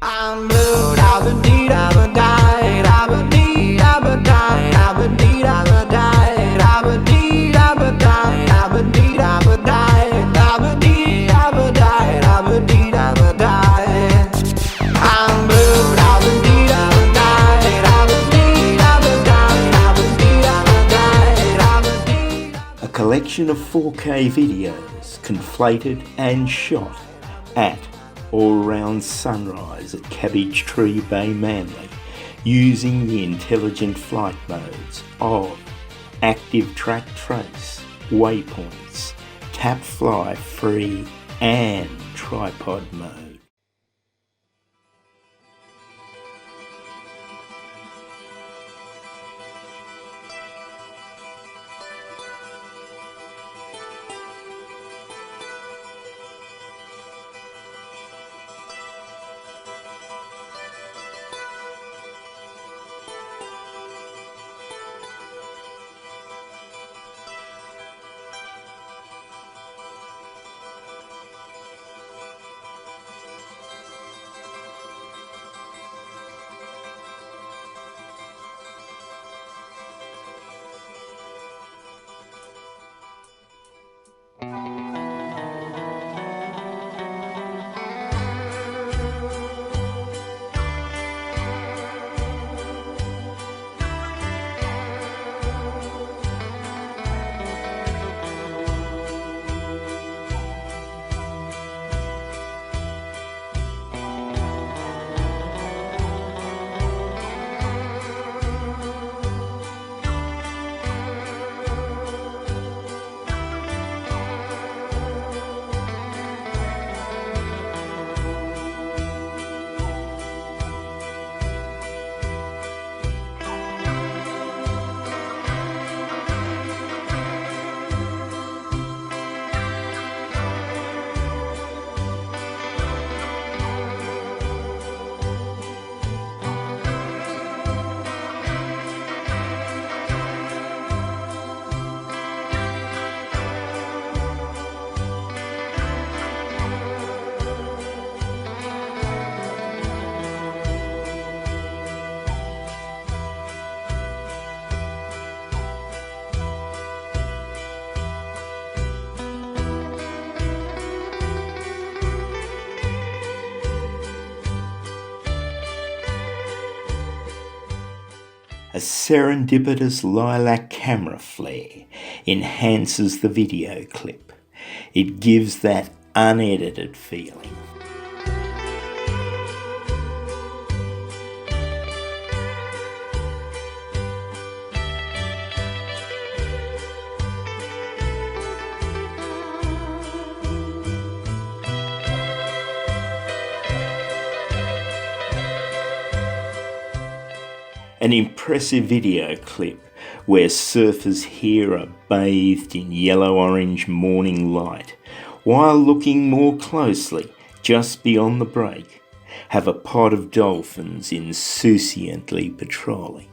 I'm blue, da-ba-dee, da-ba-die, da-ba-dee, da-ba-die, da-ba-dee, da-ba-die, da-ba-dee, da-ba-die, da-ba-dee, da-ba-die, da-ba-dee, da-ba-die, da-ba-dee, da-ba-die. I'm blue, da-ba-dee, da-ba-die, da-ba-dee, da-ba-die, da-ba-dee, da-ba-die, da-ba-dee. A collection of 4K videos conflated and shot at or around sunrise at Cabbage Tree Bay, Manly, using the intelligent flight modes of active track trace, waypoints, Tapfly Free and tripod mode. A serendipitous lilac camera flare enhances the video clip. It gives that unedited feeling. An impressive video clip where surfers here are bathed in yellow-orange morning light, while looking more closely, just beyond the break, have a pod of dolphins insouciantly patrolling.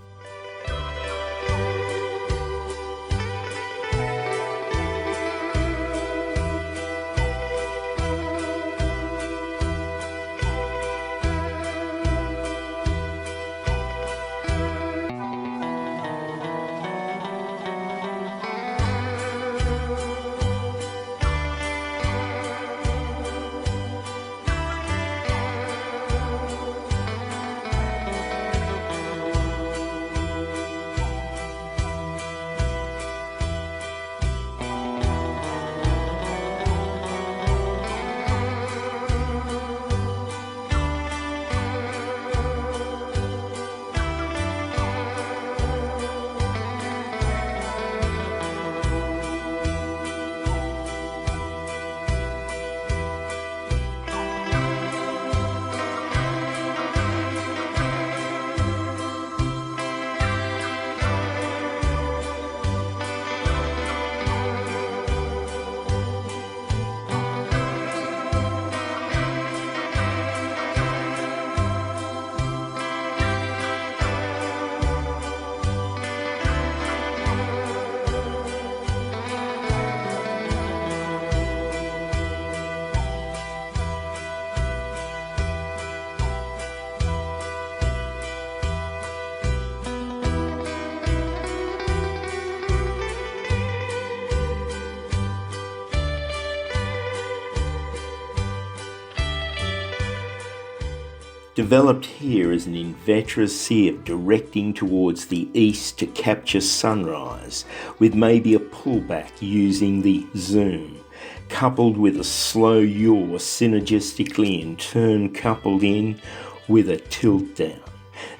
Developed here as an inveteracy of directing towards the east to capture sunrise, with maybe a pullback using the zoom, coupled with a slow yaw synergistically in turn coupled in with a tilt down.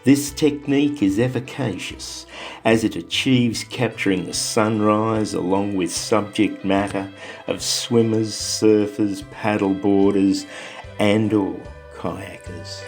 This technique is efficacious as it achieves capturing the sunrise along with subject matter of swimmers, surfers, paddleboarders and/or kayakers.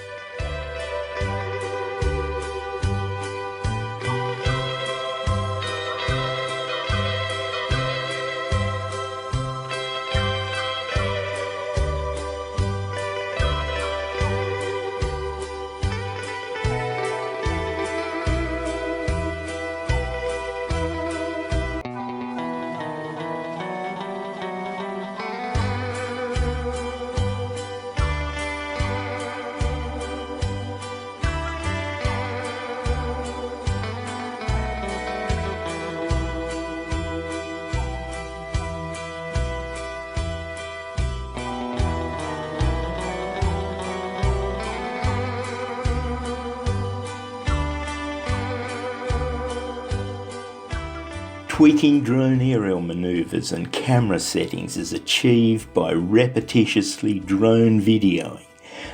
Tweaking drone aerial maneuvers and camera settings is achieved by repetitiously drone videoing,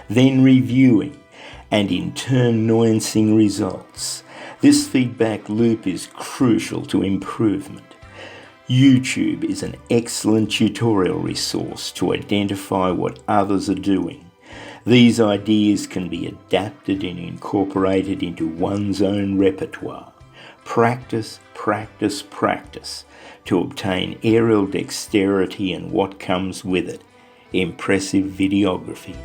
then reviewing, and in turn nuancing results. This feedback loop is crucial to improvement. YouTube is an excellent tutorial resource to identify what others are doing. These ideas can be adapted and incorporated into one's own repertoire. Practice, practice, practice to obtain aerial dexterity and what comes with it, impressive videography.